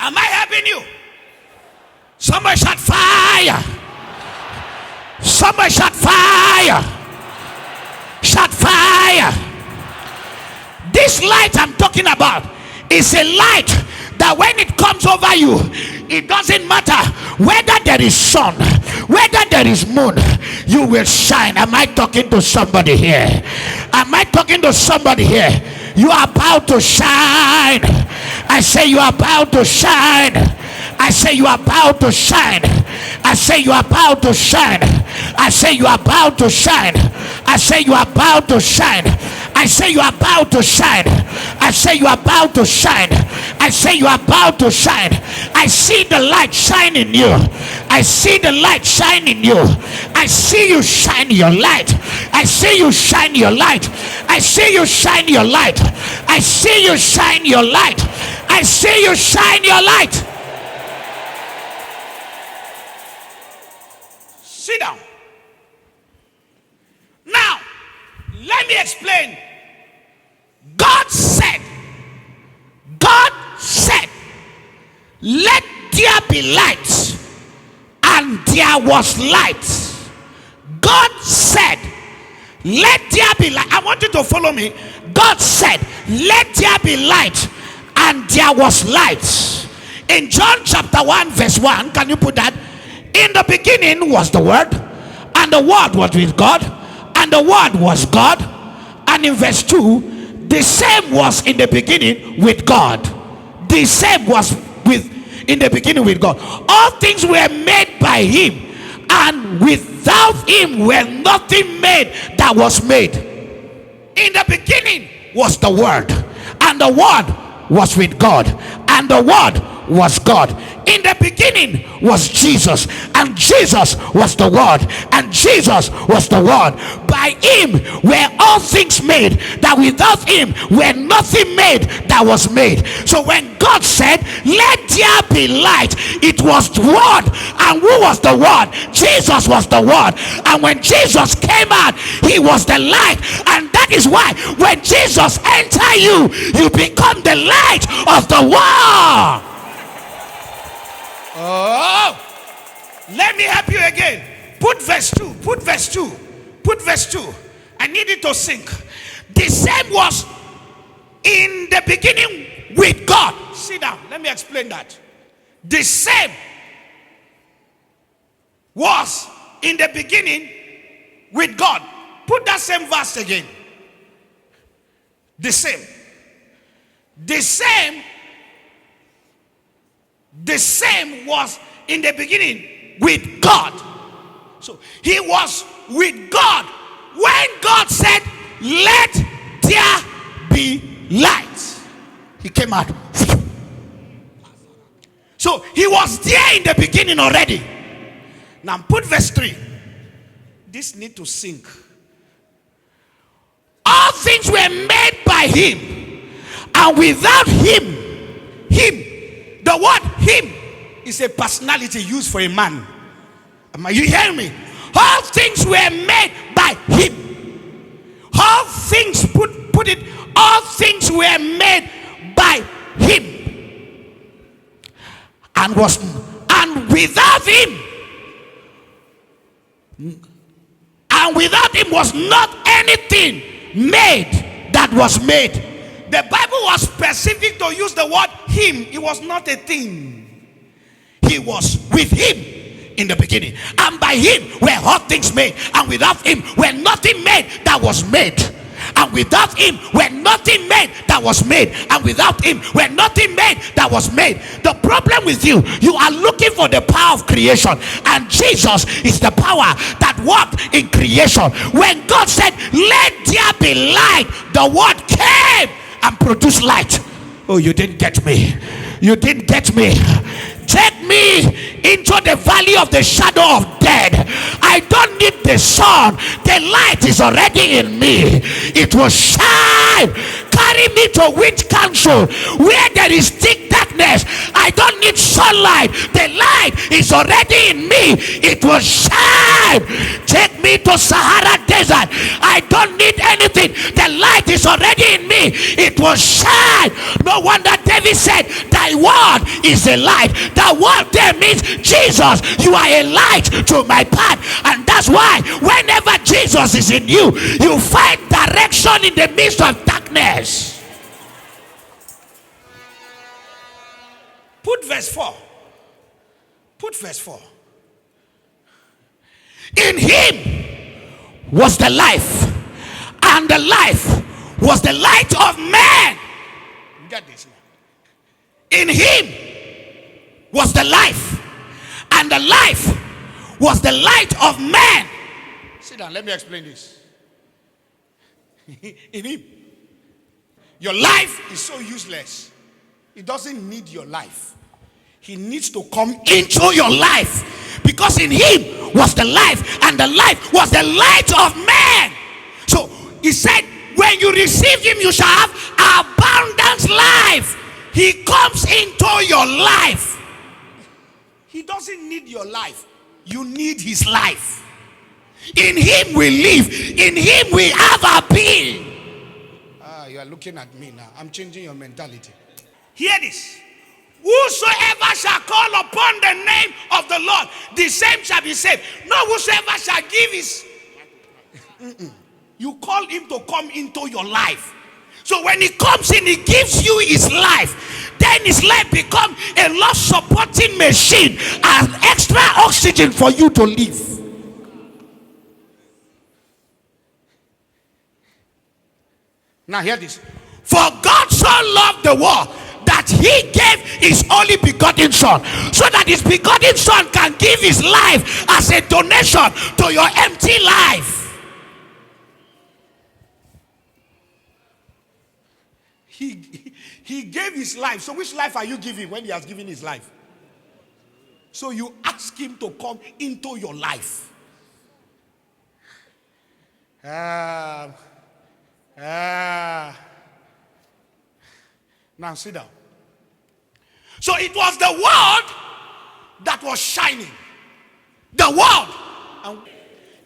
Am I helping you? Somebody shout fire. Somebody shout fire. Shout fire. This light I'm talking about is a light that when it comes over you, it doesn't matter whether there is sun, whether there is moon, you will shine. Am I talking to somebody here? Am I talking to somebody here? You are about to shine. I say you are about to shine. I say you are about to shine. I say you are about to shine. I say you are about to shine. I say you are about to shine. I say you are about to shine. I say you are about to shine. I say you are about to shine. I see the light shine in you. I see the light shine in you. I see you shine your light. I see you shine your light. I see you shine your light. I see you shine your light. I see you shine your light. Sit down. Now, let me explain. God said, let there be light, and there was light. God said, let there be light. I want you to follow me. God said, let there be light, and there was light. In John chapter 1 verse 1, can you put that? In the beginning was the Word, and the Word was with God, and the Word was God. And in verse 2, the same was in the beginning with God. The same was in the beginning with God. All things were made by him, and without him were nothing made that was made. In the beginning was the Word, and the Word was with God, and the Word was God. In the beginning was Jesus, and Jesus was the Word, and Jesus was the Word. By him were all things made, that without him were nothing made that was made. So when God said, let there be light, it was the Word. And who was the Word? Jesus was the Word. And when Jesus came out, he was the light. And that is why when Jesus enters you, you become the light of the world. Oh, let me help you again. Put verse 2. Put verse 2. Put verse 2. I need it to sink. The same was in the beginning with God. Sit down. Let me explain that. The same was in the beginning with God. Put that same verse again. The same. The same was in the beginning with God. So he was with God when God said, let there be light. He came out. So he was there in the beginning already. Now put verse 3. This need to sink. All things were made by him, and without him, the word him is a personality used for a man. Are you hearing me? All things were made by him. All things, put it, all things were made by him. And without him was not anything made that was made. The Bible was specific to use the word him. It was not a thing. He was with him in the beginning, and by him were all things made, and without him were nothing made that was made. And without him were nothing made that was made, and without him were nothing made that was made. The problem with you are looking for the power of creation, and Jesus is the power that worked in creation. When God said, let there be light, the word came and produced light. Oh, you didn't get me. You didn't get me. Take me into the valley of the shadow of death. I don't need the sun. The light is already in me. It will shine. Carry me to witch council where there is thick darkness. I don't need sunlight. The light is already in me. It will shine. Take me to Sahara desert. I don't need anything. The light is already in me. It will shine. No No wonder David said, thy word is a light. The word there means Jesus, you are a light to my path. And that's why whenever Jesus is in you, you find direction in the midst of darkness. Put verse 4. Put verse 4. In him was the life, and the life was the light of man. Get this now. In him was the life, and the life was the light of man. Sit down, let me explain this. In him, your life is so useless. It doesn't need your life. He needs to come into your life, because in him was the life, and the life was the light of man. So he said, when you receive him, you shall have abundant life. He comes into your life. He doesn't need your life. You need his life. In him we live. In him we have our being. You are looking at me now. I'm changing your mentality. Hear this. Whosoever shall call upon the name of the Lord, the same shall be saved. No, whosoever shall give his... You call him to come into your life. So when he comes in, he gives you his life. Then his life becomes a life-supporting machine and extra oxygen for you to live. Now hear this. For God so loved the world that he gave his only begotten son, so that his begotten son can give his life as a donation to your empty life. He gave his life. So which life are you giving when he has given his life? So you ask him to come into your life. Now sit down. So it was the word that was shining. The word.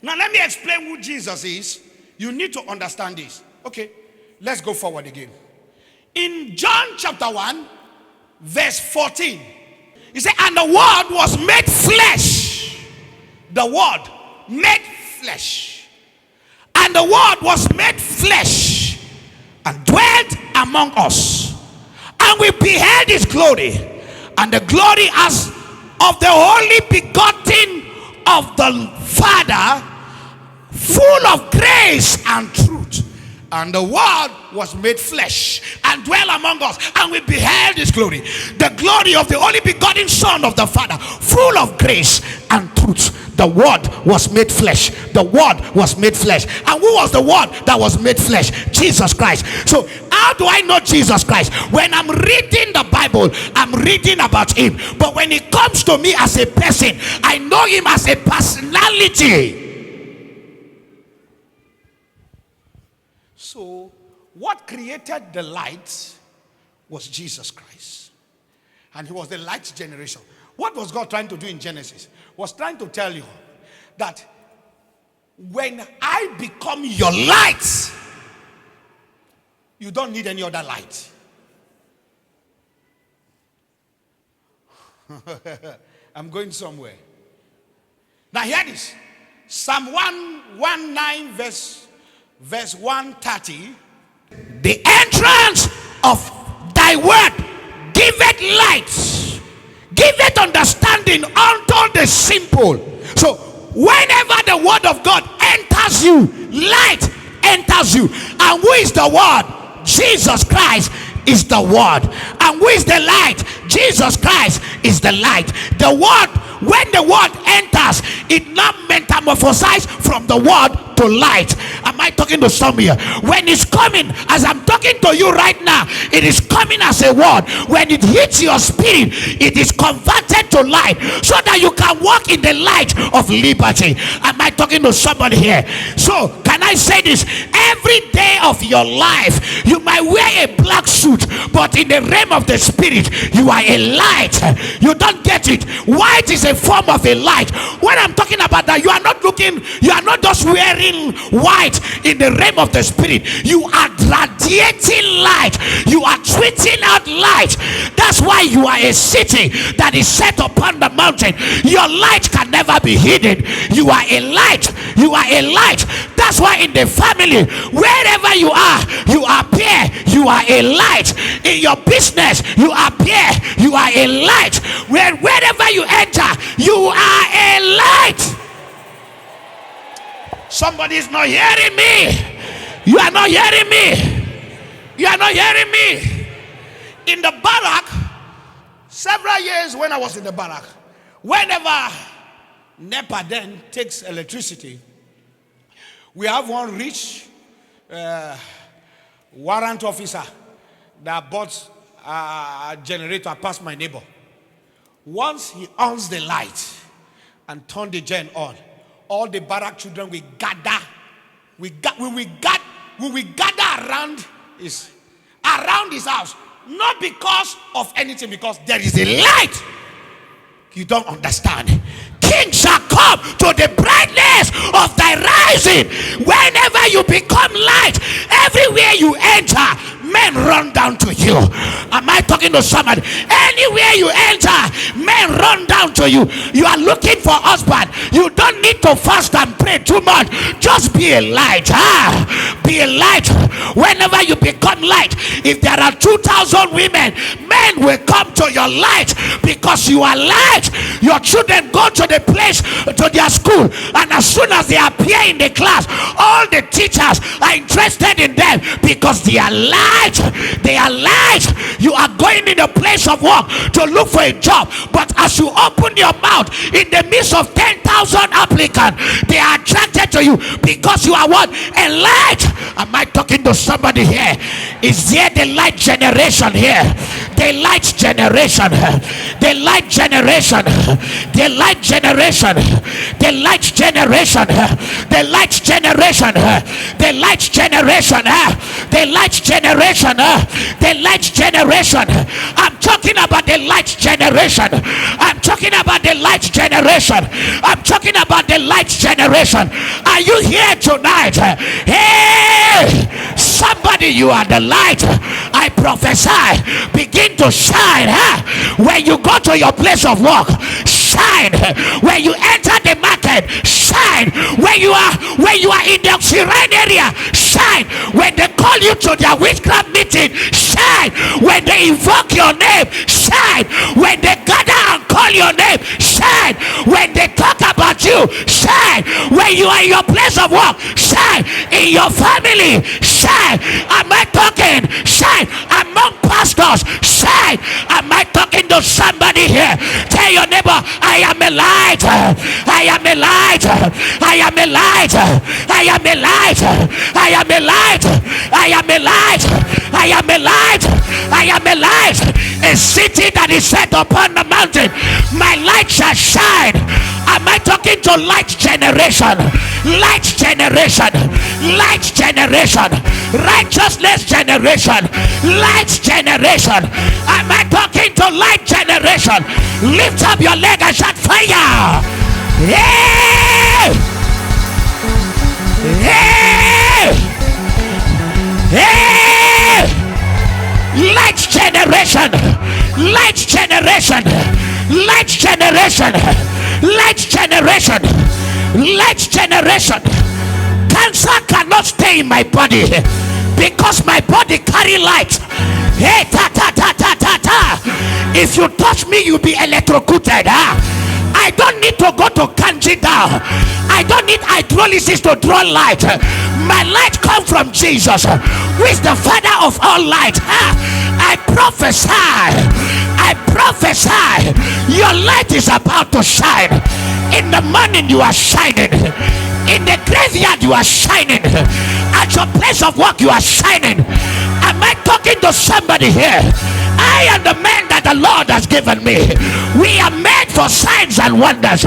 Now let me explain who Jesus is. You need to understand this. Okay, let's go forward again. In John chapter 1, verse 14, he said, and the word was made flesh. The word made flesh. And the word was made flesh and dwelt among us. And we beheld his glory, and the glory as of the only begotten of the Father, full of grace and truth. And the word was made flesh and dwelt among us, and we beheld his glory, the glory of the only begotten Son of the Father, full of grace and truth. The word was made flesh. The word was made flesh. And who was the word that was made flesh? Jesus Christ. So how do I know Jesus Christ? When I'm reading the Bible, I'm reading about him. But when it comes to me as a person, I know him as a personality. So what created the light was Jesus Christ. And he was the light generation. What was God trying to do in Genesis? Was trying to tell you that when I become your light, you don't need any other light. I'm going somewhere. Now hear this. Psalm 119 verse 130. The entrance of thy word giveth light, giveth understanding unto the simple. So whenever the word of God enters you, light enters you. And who is the word? Jesus Christ is the word. And who is the light? Jesus Christ is the light. The word, when the word enters, it now metamorphosizes from the word to light. Am I talking to some here? When it's coming, as I'm talking to you right now, it is coming as a word. When it hits your spirit, it is converted to light, so that you can walk in the light of liberty. Am I talking to somebody here? So can I say this? Every day of your life, you might wear a black suit, but in the realm of the spirit, you are a light. You don't get it. White is a form of a light. When I'm talking about that, you are not just wearing white in the realm of the spirit. You are radiating light. You are tweeting out light. That's why you are a city that is set upon the mountain. Your light can never be hidden. You are a light. You are a light. That's why in the family, wherever you appear. You are a light. In your business, you appear. You are a light. Wherever you enter, you are a light. Somebody is not hearing me. You are not hearing me. You are not hearing me. In the barrack, several years when I was in the barrack, whenever NEPA then takes electricity, we have one rich warrant officer that bought a generator past my neighbor. Once he ons the light and turn the gen on, all the barrack children will gather. We will gather around his house, not because of anything, because there is a light. You don't understand. King shall come to the brightness of thy rising. Whenever you become light, everywhere you enter, men run down to you. Am I talking to somebody? Anywhere you enter, men run down to you. You are looking for husband. You don't need to fast and pray too much. Just be a light. Be a light. Whenever you become light, if there are 2,000 women, men will come to your light because you are light. Your children go to the place, to their school, and as soon as they appear in the class, all the teachers are interested in them because they are light. They are light. You are going in a place of work to look for a job, but as you open your mouth in the midst of 10,000 applicants, they are attracted to you because you are what? A light. Am I talking to somebody here? Is there the light generation here? The light generation. The light generation. The light generation. The light generation. The light generation. The light generation. The light generation. The light generation. I'm talking about the light generation. I'm talking about the light generation. I'm talking about the light generation. Are you here tonight? Hey, somebody, you are the light. I prophesy, begin to shine. When you go to your place of work, shine. When you enter the market, shine. When you are in the Syrian area, shine. When they call you to their witchcraft meeting, shine. When they invoke your name, shine. When they gather and call your name, shine. When they talk about you, shine. When you are in your place of work, shine. In your family, shine. Am I talking? Shine. Among pastors, shine. Am I talking to somebody here? Tell your neighbor, I am a light. I am a light. I am a light. I am a light. I am a light. I am a light. I am a light. I am a light. A city that is set upon the mountain. My light shall shine. Am I talking to light generation? Light generation. Light generation. Righteousness generation. Light generation. Am I talking to light generation? Lift up your leg and shout fire. Yeah! Yeah! Yeah! Light generation. Light generation. Light generation. Light generation. Light generation. Cancer cannot stay in my body because my body carry light. Hey, ta ta ta ta ta ta. If you touch me, you'll be electrocuted. I don't need to go to Kanji down. I don't need hydrolysis to draw light. My light comes from Jesus, who is the Father of all light. I prophesy. I prophesy. Your light is about to shine. In the morning you are shining. In the graveyard you are shining. At your place of work you are shining. Am I talking to somebody here? I am the man that the Lord has given me. We are made for signs and wonders.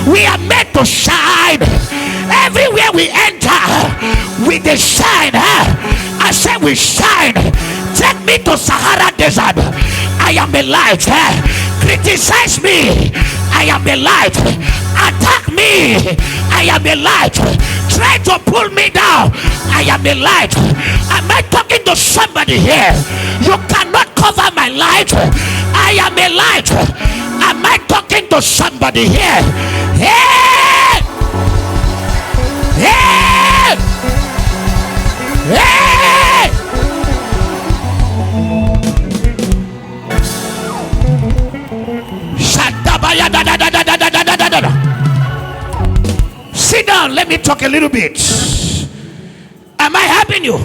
We are made to shine. Everywhere we enter with the shine. I say we shine. Take me to Sahara Desert. I am a light. Criticize me. I am a light. Attack me. I am a light. Try to pull me down. I am a light. Am I talking to somebody here? You cannot cover my light. I am a light. Am I talking to somebody here? Hey! Hey! Hey! Sit down, let me talk a little bit. Am I helping you?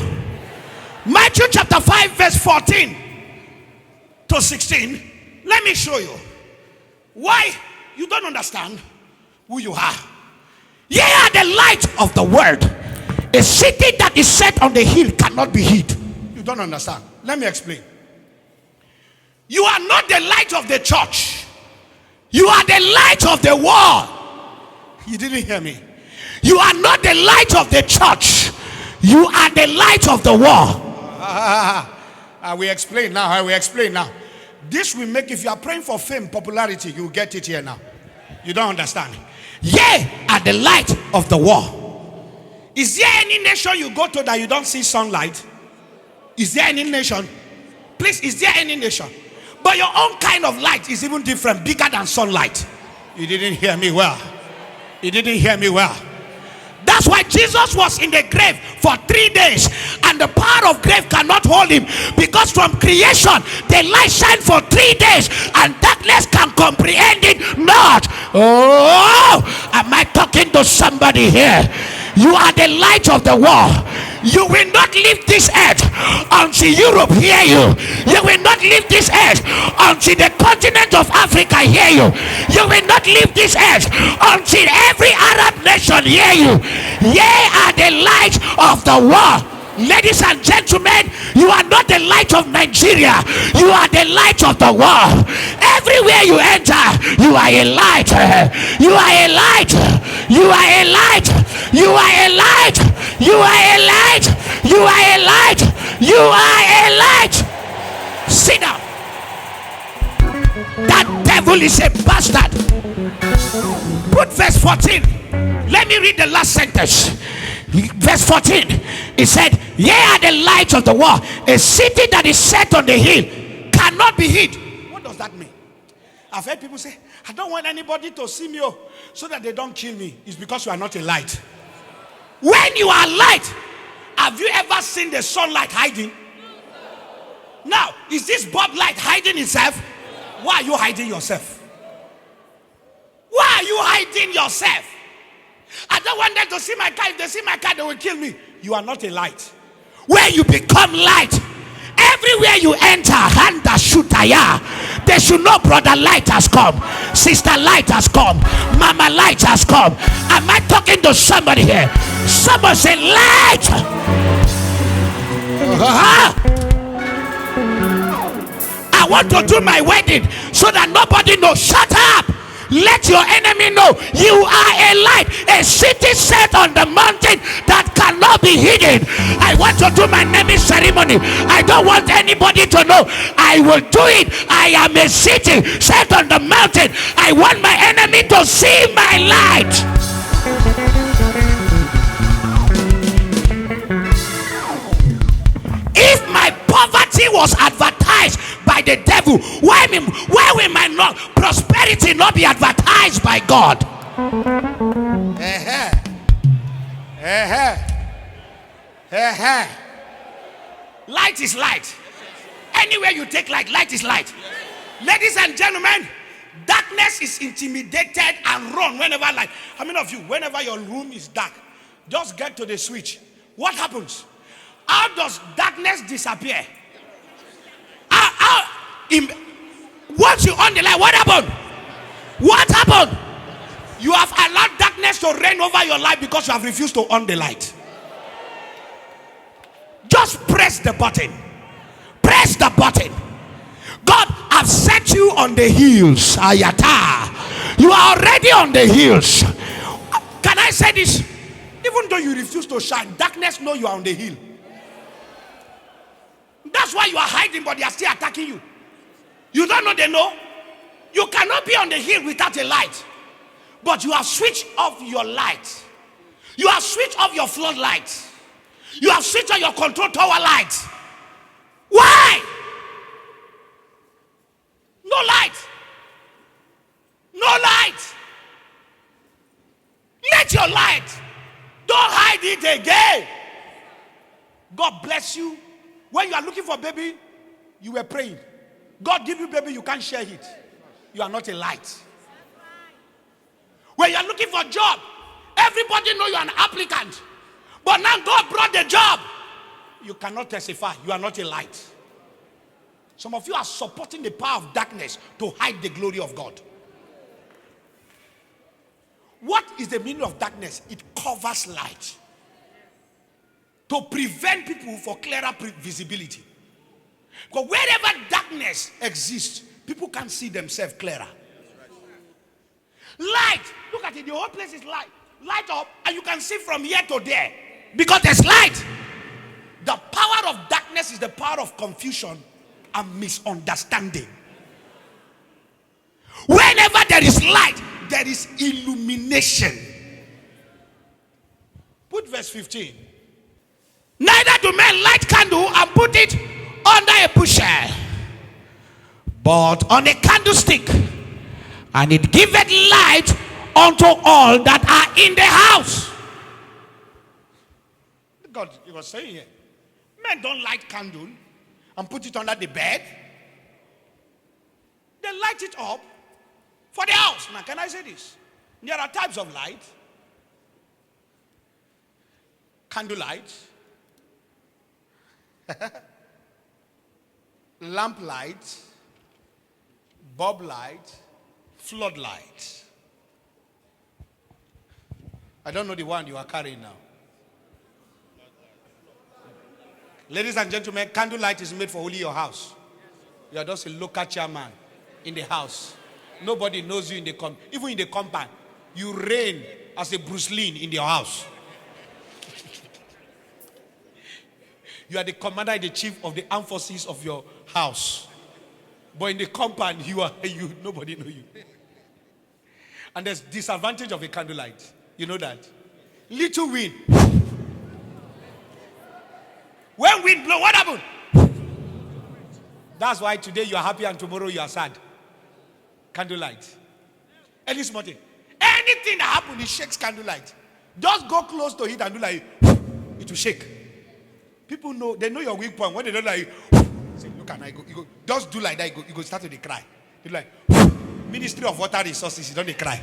Matthew chapter 5 verse 14 to 16. Let me show you why you don't understand who you are. Ye are the light of the world. A city that is set on the hill cannot be hid. You don't understand. Let me explain. You are not the light of the church. You are the light of the world. You didn't hear me. You are not the light of the church. You are the light of the world. I will explain now. I will explain now. This will make, if you are praying for fame, popularity, you will get it here now. You don't understand. Ye are the light of the world. Is there any nation you go to that you don't see sunlight? Is there any nation? Please, is there any nation? But your own kind of light is even different, bigger than sunlight. You didn't hear me well. You didn't hear me well. That's why Jesus was in the grave for 3 days, and the power of grave cannot hold him, because from creation the light shined for 3 days and darkness can comprehend it not. Oh, am I talking to somebody here? You are the light of the world. You will not leave this earth until Europe hear you. You will not leave this earth until the continent of Africa hear you. You will not leave this earth until every Arab nation hear you. Ye are the light of the world. Ladies and gentlemen, you are not the light of Nigeria. You are the light of the world. Everywhere you enter, you are a light. You are a light. You are a light. You are a light. You are a light. You are a light. You are a light. Sit down. That devil is a bastard. Put verse 14. Let me read the last sentence. Verse 14. It said, ye are the light of the world. A city that is set on the hill cannot be hid. What does that mean? I've heard people say, I don't want anybody to see me so that they don't kill me. It's because you are not a light. When you are light, have you ever seen the sunlight hiding? Now, is this bulb light hiding itself? Why are you hiding yourself? Why are you hiding yourself? I don't want them to see my car. If they see my car, they will kill me. You are not a light. When you become light, everywhere you enter, they should know brother light has come, sister light has come, mama light has come. Am I talking to somebody here? Someone say light. I want to do my wedding so that nobody knows. Shut up. Let your enemy know you are a light, a city set on the mountain that cannot be hidden. I want to do my naming ceremony. I don't want anybody to know. I will do it. I am a city set on the mountain. I want my enemy to see my light. If my poverty was advertised by the devil, why will my prosperity not be advertised by God? Light is light. Anywhere you take light, light is light. Ladies and gentlemen, darkness is intimidated and run whenever light. How many of you, whenever your room is dark, just get to the switch? What happens? How does darkness disappear? Once you on the light, what happened? What happened? You have allowed darkness to reign over your life because you have refused to on the light. Just press the button. Press the button. God has set you on the hills. Ayata. You are already on the hills. Can I say this? Even though you refuse to shine, darkness knows you are on the hill. That's why you are hiding, but they are still attacking you. You don't know they know. You cannot be on the hill without a light. But you have switched off your light. You have switched off your floodlight. You have switched on your control tower light. Why? No light. No light. Let your light. Don't hide it again. God bless you. When you are looking for a baby, you were praying. God give you baby, you can't share it. You are not a light. When you are looking for a job, everybody know you are an applicant. But now God brought the job. You cannot testify. You are not a light. Some of you are supporting the power of darkness to hide the glory of God. What is the meaning of darkness? It covers light. To prevent people for clearer visibility. Because wherever darkness exists, people can't see themselves clearer. Light, look at it, the whole place is light. Light up, and you can see from here to there. Because there's light. The power of darkness is the power of confusion and misunderstanding. Whenever there is light, there is illumination. Put verse 15. Neither do men light candle and put it under a bushel, but on a candlestick, and it giveth light unto all that are in the house. God, he was saying here, men don't light candle and put it under the bed. They light it up for the house. Now, can I say this? There are types of light. Candle light, lamp light, bulb light, floodlight. I don't know the one you are carrying now. Ladies and gentlemen, candle light is made for only your house. You are just a local chairman in the house. Nobody knows you in the even in the compound. You reign as a Bruce Lee in your house. You are the commander and the chief of the armed forces of your house. But in the compound, nobody knows you. And there's disadvantage of a candlelight. You know that? Little wind. When wind blow, what happened? That's why today you are happy and tomorrow you are sad. Candlelight. Any small thing. Anything that happens, it shakes candlelight. Just go close to it and do like, it will shake. People know, they know your weak point. When they don't like, say, look at I go, you go, just do like that, you go start to cry. You like, Ministry of Water Resources, you don't cry.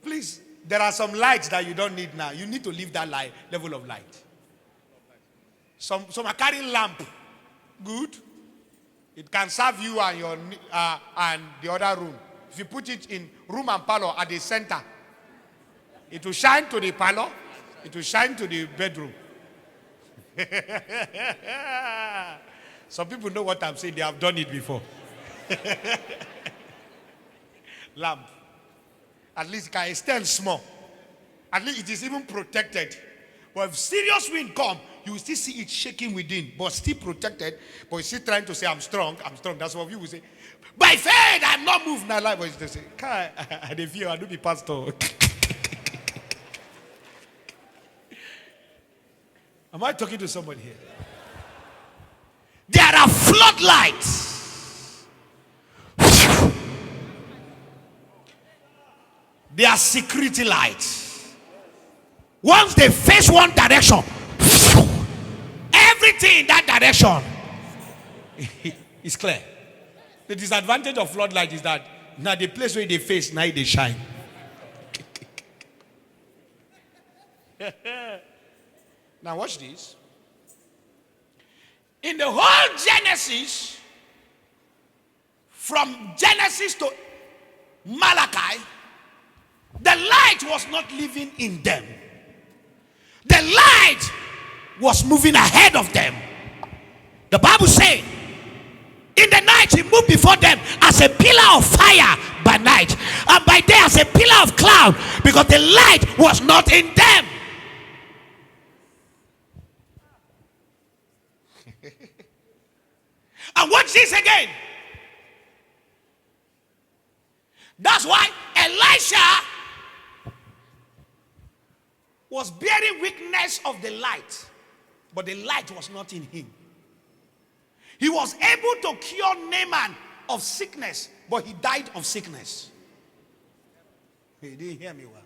Please, there are some lights that you don't need now. You need to leave that level of light. Some are carrying lamp. Good. It can serve you and your and the other room. If you put it in room and parlor at the center, it will shine to the parlor. It will shine to the bedroom. Some people know what I'm saying. They have done it before. Lamp. At least it can extend small. At least it is even protected. But if serious wind come, you will still see it shaking within, but still protected. But still trying to say, I'm strong, I'm strong. That's what you will say. By faith, I'm not moved now. Like, but they say, I don't fear, I don't be pastor. Am I talking to somebody here? There are floodlights. They are security lights. Once they face one direction, everything in that direction is clear. The disadvantage of floodlight is that now the place where they face, now they shine. Now watch this. In the whole Genesis, from Genesis to Malachi, the light was not living in them. The light was moving ahead of them. The Bible says, in the night he moved before them as a pillar of fire by night, and by day as a pillar of cloud, because the light was not in them. And watch this again. That's why Elisha was bearing witness of the light, but the light was not in him. He was able to cure Naaman of sickness, but he died of sickness. He didn't hear me well.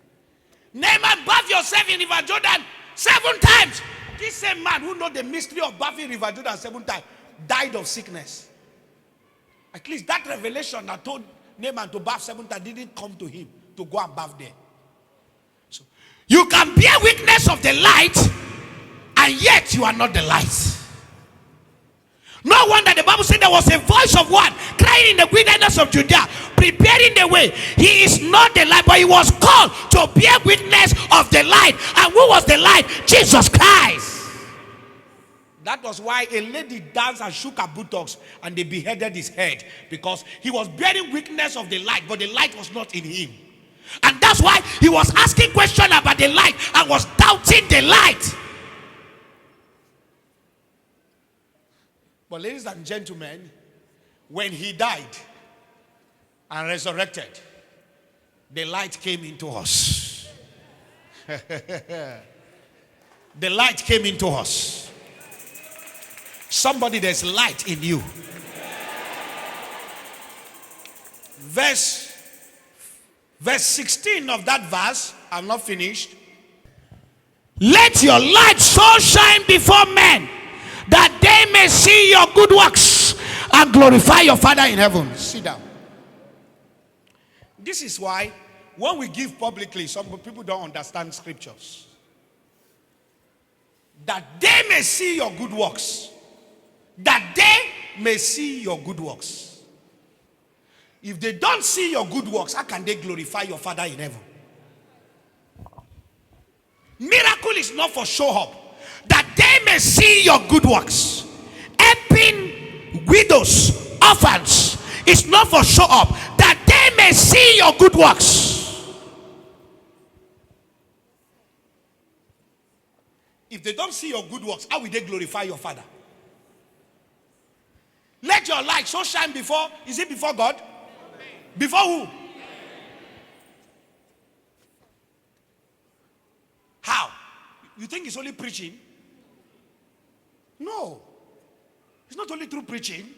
Naaman, bath yourself in River Jordan 7 times. This same man who knows the mystery of bathing River Jordan 7 times died of sickness. At least that revelation that told Naaman to bath 7 times didn't come to him to go and bath there. So you can bear witness of the light, and yet you are not the light. No wonder the Bible said there was a voice of one crying in the wilderness of Judea, preparing the way. He is not the light, but he was called to bear witness of the light. And who was the light? Jesus Christ. That was why a lady danced and shook her buttocks and they beheaded his head, because he was bearing witness of the light, but the light was not in him. And that's why he was asking questions about the light and was doubting the light. But ladies and gentlemen, when he died and resurrected, the light came into us. The light came into us. Somebody, there's light in you. Verse 16 of that verse, I'm not finished. Let your light so shine before men that they may see your good works and glorify your Father in heaven. Sit down. This is why when we give publicly, some people don't understand scriptures. That they may see your good works. That they may see your good works. If they don't see your good works, how can they glorify your Father in heaven? Miracle is not for show up. That they may see your good works. Helping widows, orphans, is not for show up. That they may see your good works. If they don't see your good works, how will they glorify your Father? Let your light so shine before, is it before God? Before who? How? You think it's only preaching? No. It's not only through preaching.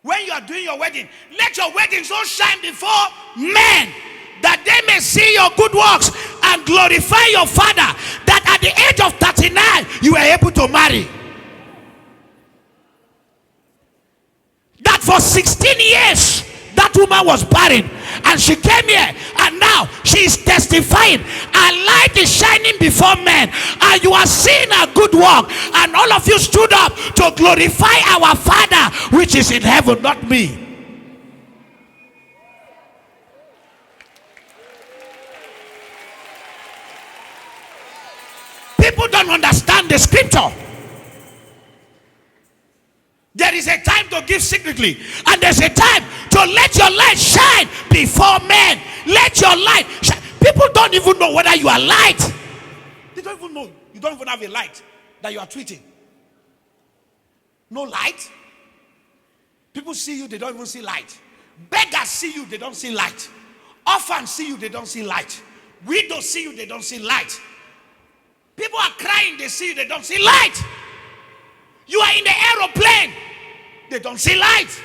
When you are doing your wedding, let your wedding so shine before men that they may see your good works and glorify your Father, that at the age of 39 you were able to marry. That for 16 years that woman was barren, and she came here, and now she is testifying. Her light is shining before men, and you are seeing a good work, and all of you stood up to glorify our Father which is in heaven, not me. People don't understand the scripture. There is a time to give secretly, and there's a time to let your light shine before men. Let your light shine. People don't even know whether you are light. They don't even know. You don't even have a light that you are tweeting. No light. People see you, they don't even see light. Beggars see you, they don't see light. Orphans see you, they don't see light. Widows see you, they don't see light. People are crying, they see you, they don't see light. You are in the aeroplane, they don't see light.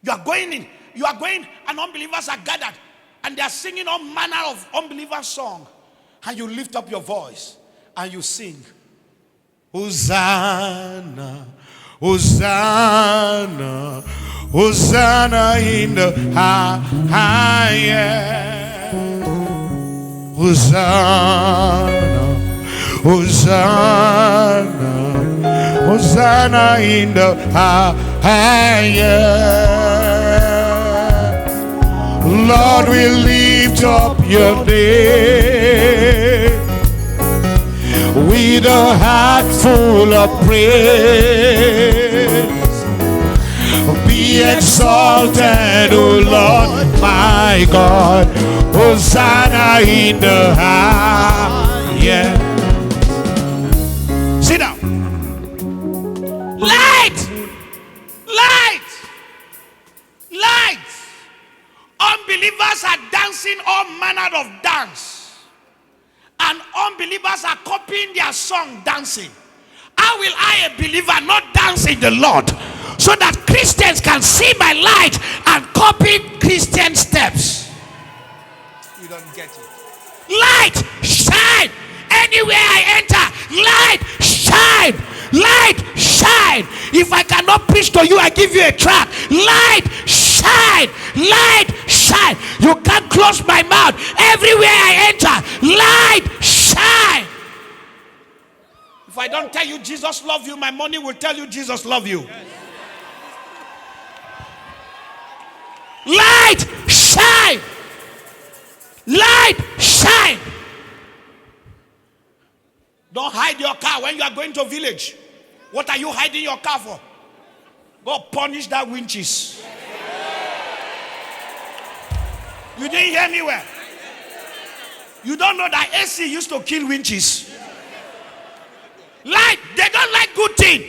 You are going, and unbelievers are gathered, and they are singing all manner of unbeliever song, and you lift up your voice and you sing, Hosanna, Hosanna, Hosanna in the highest. Hosanna, Hosanna, Hosanna in the highest. Lord, we lift up your name with a heart full of praise. Be exalted, O Lord, my God. Hosanna in the highest. Light. Light. Light. Unbelievers are dancing all manner of dance. And unbelievers are copying their song dancing. How will I, a believer, not dance in the Lord? So that Christians can see my light and copy Christian steps. You don't get it. Light, shine. Anywhere I enter, light, shine. Light, shine. If I cannot preach to you, I give you a track. Light, shine. Light, shine. You can't close my mouth. Everywhere I enter, light, shine. If I don't tell you Jesus loves you, my money will tell you Jesus loves you. Yes. Light, shine. Light, shine. Don't hide your car when you are going to a village. What are you hiding your car for? Go punish that winches. You didn't hear me well. You don't know that AC used to kill winches. Light, they don't like good thing.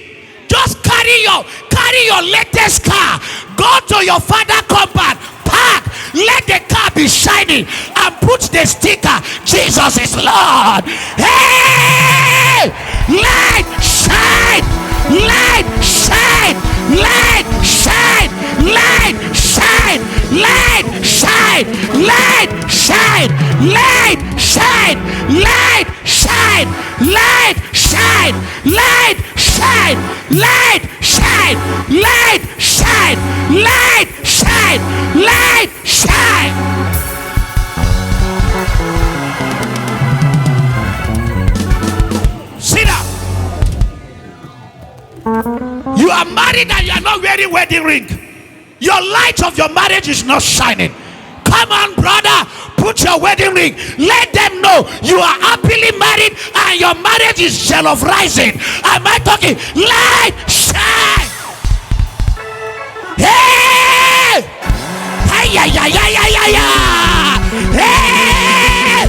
Just carry your latest car. Go to your father compound. Park. Let the car be shining and put the sticker, Jesus is Lord. Hey! Light, shine! Light, shine! Light, shine! Light, shine! Light, shine! Light, shine! Light, shine! Light, shine! Light, shine! Light, shine! Light, shine! Light, shine! Light, shine! Light, shine! Sit down. You are married and you are not wearing wedding ring. Your light of your marriage is not shining. Come on, brother, put your wedding ring. Let them know you are happily married and your marriage is shell of rising. Am I talking? Light, shine. Hey! Hey, yeah, yeah, yeah, yeah, yeah, yeah. Hey!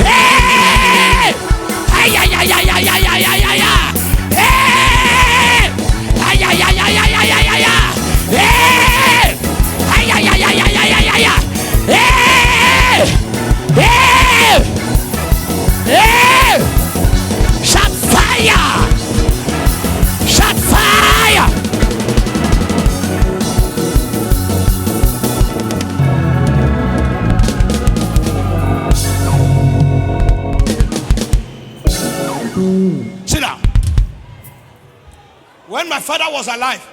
Hey! Hey, yeah, yeah, yeah, yeah, yeah, yeah, yeah, yeah, yeah. Hey! Hey, yeah, yeah, yeah, yeah, yeah, yeah, yeah, yeah. Hey! Hey, yeah, yeah, yeah, yeah, yeah, yeah, yeah, yeah. Hey! Hey! Hey! Shot fire! Shot fire! Sit down. When my father was alive,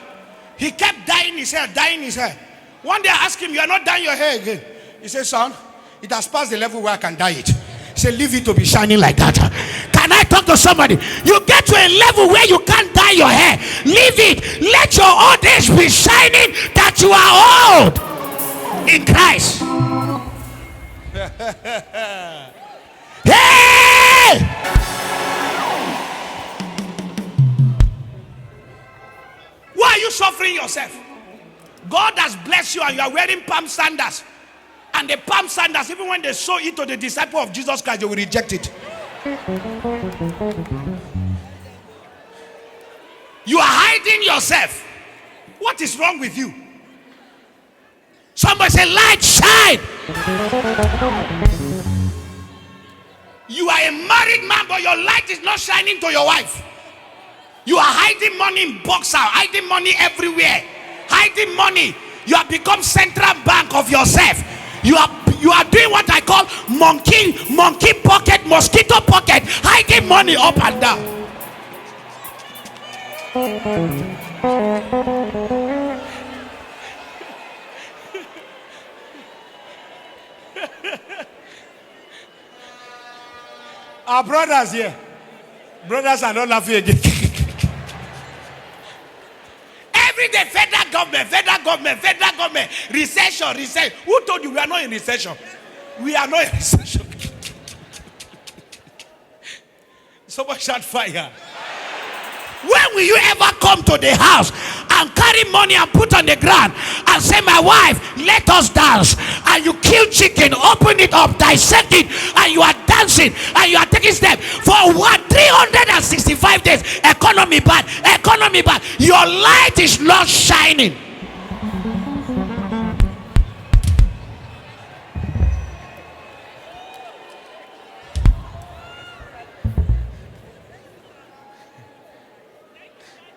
he kept dyeing his hair, dyeing his hair. One day I asked him, you are not dyeing your hair again. He said, son, it has passed the level where I can dye it. He said, leave it to be shining like that. Can I talk to somebody? You get to a level where you can't dye your hair. Leave it. Let your old age be shining that you are old in Christ. Hey! Why are you suffering yourself? God has blessed you and you are wearing palm sandals. And the palm sandals, even when they show it to the disciple of Jesus Christ, they will reject it. You are hiding yourself. What is wrong with you? Somebody say, light, shine. You are a married man, but your light is not shining to your wife. You are hiding money in boxer, hiding money everywhere, hiding money. You have become central bank of yourself. You are doing what I call monkey pocket, mosquito pocket, hiding money up and down. Our brothers here, brothers are not laughing again. Every day, federal government, recession. Who told you we are not in recession? We are not in recession. Somebody shout fire. When will you ever come to the house and carry money and put on the ground and say, my wife, let us dance? And you kill chicken, open it up, dissect it, and you are dancing advancing and you are taking steps. For what? 365 days. Economy bad. Economy bad. Your light is not shining.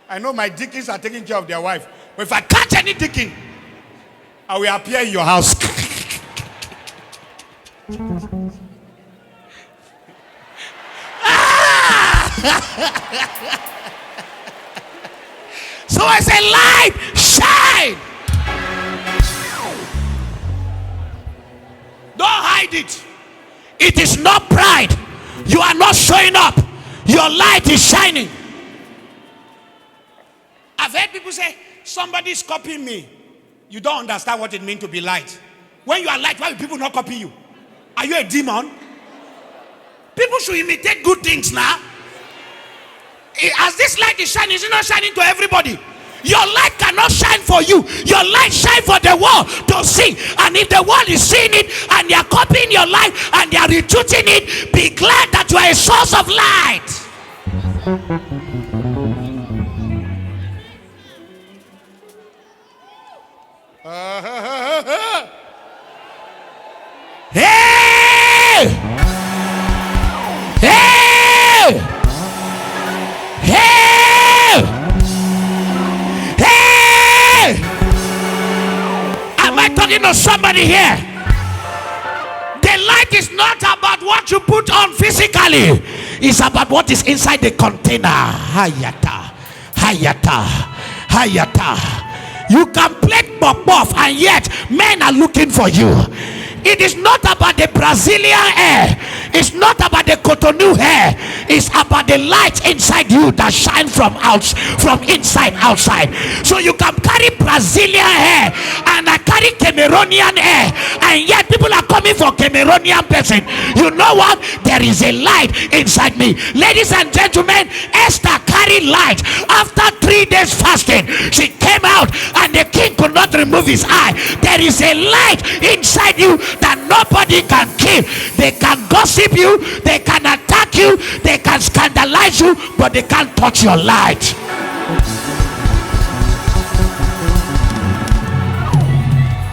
I know my deacons are taking care of their wife. But if I catch any deacon, I will appear in your house. So I say, light, shine. Don't hide it. It is not pride. You are not showing up. Your light is shining. I've heard people say, somebody's copying me. You don't understand what it means to be light. When you are light, why will people not copy you? Are you a demon? People should imitate good things now. As this light is shining, it's not shining to everybody. Your light cannot shine for you. Your light shine for the world to see. And if the world is seeing it and they are copying your life and they are retweeting it, be glad that you are a source of light. Hey! Hey! Hey! Hey! Am I talking to somebody here? The light is not about what you put on physically. It's about what is inside the container. Hayata. Hayata. Hayata. You can play pop-off and yet men are looking for you. It is not about the Brazilian hair. It's not about the Cotonou hair. It's about the light inside you that shine from inside outside. So you can carry Brazilian hair and I carry Cameroonian hair, and yet people are coming for Cameroonian person. You know what? There is a light inside me. Ladies and gentlemen, Esther carried light. After 3 days fasting, she came out and the king could not remove his eye. There is a light inside you that nobody can kill. They can gossip you, they can attack you, they can scandalize you, but they can't touch your light.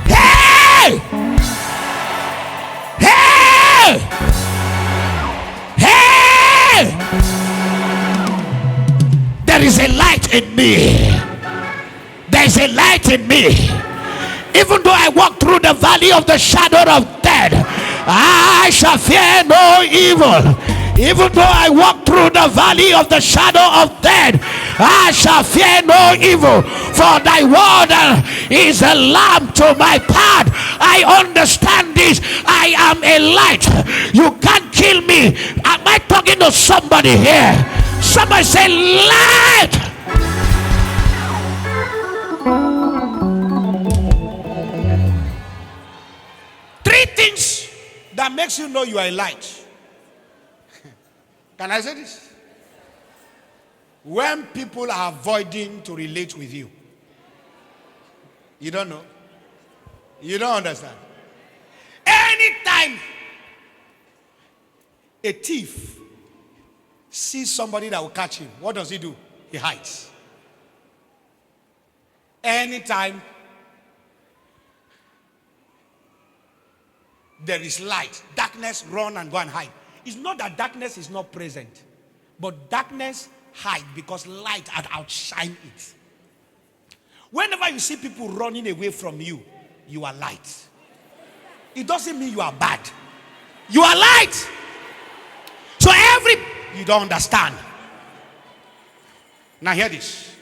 Hey! Hey! Hey! There is a light in me. There is a light in me. Even though I walk through the valley of the shadow of death, I shall fear no evil. Even though I walk through the valley of the shadow of death, I shall fear no evil. For thy word is a lamp to my path. I understand this. I am a light. You can't kill me. Am I talking to somebody here? Somebody say light. Three things that makes you know you are a light. Can I say this? When people are avoiding to relate with you, you don't know. You don't understand. Anytime A thief sees somebody that will catch him, what does he do? He hides. Anytime there is light, darkness, run and go and hide. It's not that darkness is not present, but darkness hide because light had outshine it. Whenever you see people running away from you, you are light. It doesn't mean you are bad. You are light. So you don't understand. Now hear this.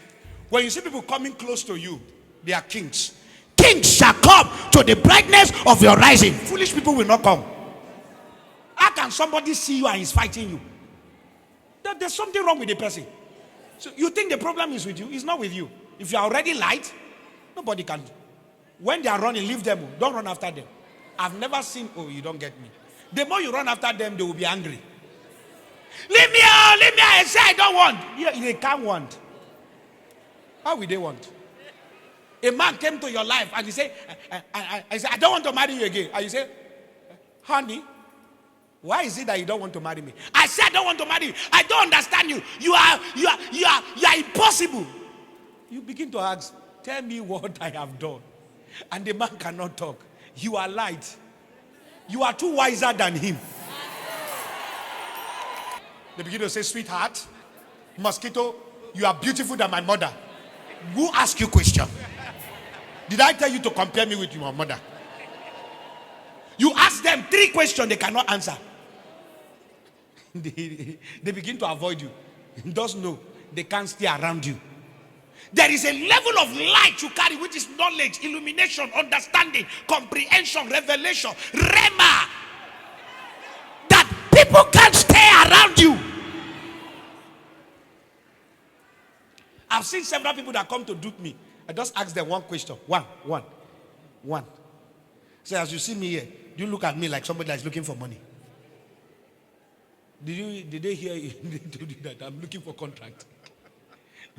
When you see people coming close to you, they are kings. Kings shall come to the brightness of your rising. Foolish people will not come. How can somebody see you and is fighting you? There's something wrong with the person. So you think the problem is with you? It's not with you. If you are already light, nobody can. When they are running, leave them. Don't run after them. I've never seen, oh, you don't get me. The more you run after them, they will be angry. Leave me out, leave me out. I say I don't want. Yeah, they can't want. How will they want? A man came to your life and he said, I don't want to marry you again. And you say, honey, Why is it that you don't want to marry me? I said I don't want to marry you. I don't understand you. You are impossible. You begin to ask, tell me what I have done. And the man cannot talk. You are light. You are too wiser than him. They begin to say, sweetheart, mosquito, you are beautiful than my mother. Who asked you question? Did I tell you to compare me with your mother? You ask them 3 questions, they cannot answer. They begin to avoid you. Just know they can't stay around you. There is a level of light you carry, which is knowledge, illumination, understanding, comprehension, revelation, rhema, that people can't stay around you. I've seen several people that come to dupe me. I just ask them one question. One. So as you see me here, do you look at me like somebody that's looking for money? Did they hear you? They told you that I'm looking for contract.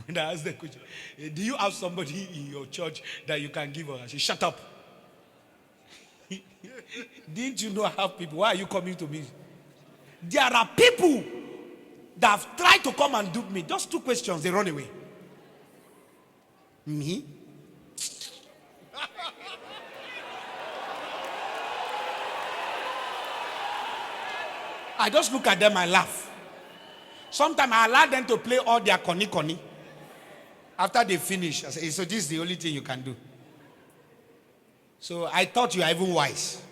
When I asked the question, do you have somebody in your church that you can give her? I said, shut up. Didn't you know I have people? Why are you coming to me? There are people that have tried to come and dupe me. Just 2 questions, they run away. Me? I just look at them and laugh. Sometimes I allow them to play all their conny. After they finish, I say, so this is the only thing you can do. So I thought you are even wise.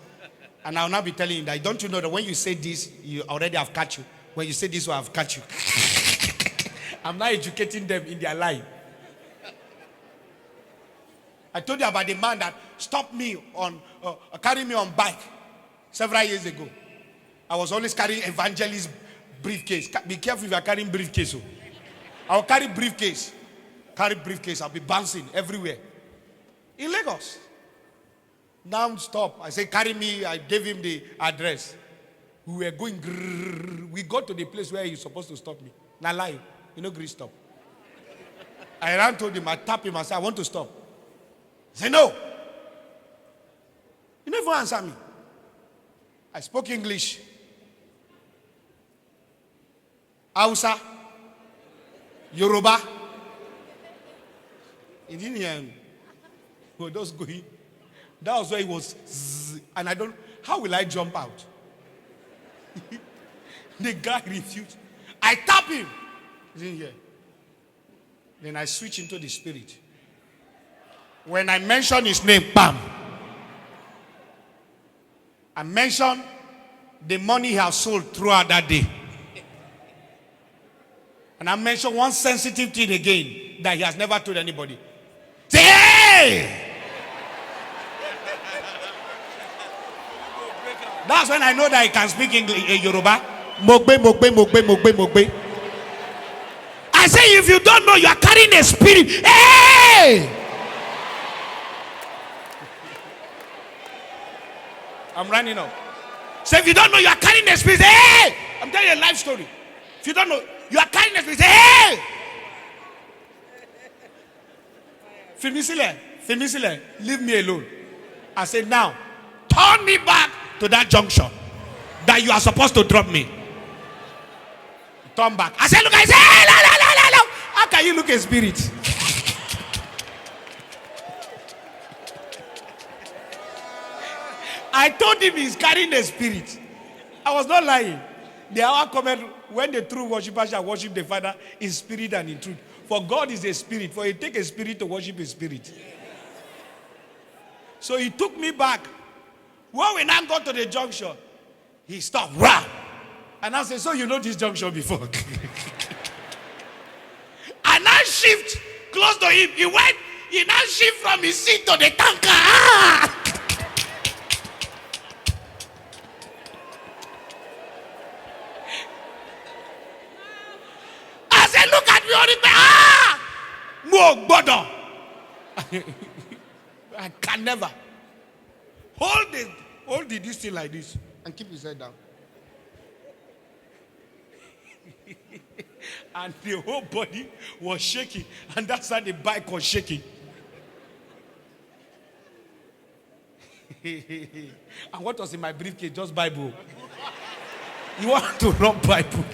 And I'll now be telling you that, don't you know that when you say this, you already have catch you. When you say this, I have catch you. I'm not educating them in their life. I told you about the man that stopped me on, carrying me on bike several years ago. I was always carrying evangelist briefcase. Be careful if you are carrying briefcase. I'll carry briefcase. I'll be bouncing everywhere. In Lagos. Now stop. I say, carry me. I gave him the address. We were going. Grrr. We got to the place where he's supposed to stop me. Now lie. You know, Greece stop. I ran to him. I tapped him. I said, I want to stop. He said, no. You never answer me. I spoke English. Hausa. Yoruba. He didn't hear me. He was just going. That was where he was. Zzz, and I don't. How will I jump out? The guy refused. I tap him. He didn't hear. Then I switch into the spirit. When I mention his name, bam. I mention the money he has sold throughout that day. And I mention one sensitive thing again that he has never told anybody. Say, hey! That's when I know that he can speak English, Yoruba. Mogbe. I say, if you don't know, you are carrying a spirit. Hey! I'm running up. So if you don't know, you are carrying a spirit. Hey! I'm telling you a life story. If you don't know, you are carrying a spirit. Hey! Fimisile, leave me alone. I said, now, turn me back to that junction that you are supposed to drop me. Turn back. I said, look, I said, hey, no. How can you look a spirit? I told him he's carrying a spirit. I was not lying. The hour cometh when the true worshippers shall worship the Father in spirit and in truth. For God is a spirit. For it takes a spirit to worship a spirit. So he took me back. When we now got to the junction, he stopped. Rah! And I said, so you know this junction before? And I shift close to him. He now shift from his seat to the tanker. Ah! I said, look at me on the back. Ah! More bother. I can never. Hold this thing like this and keep his head down. And the whole body was shaking, and that's how the bike was shaking. And what was in my briefcase? Just Bible. You want to rub Bible?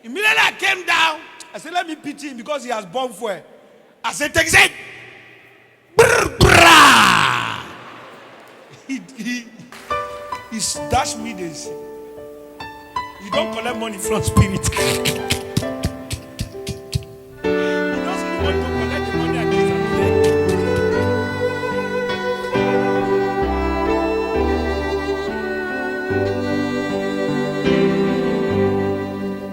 Immediately I came down. I said, let me pity him because he has born for it. I said, take it. He dashed me this. You don't collect money from spirit. He doesn't want to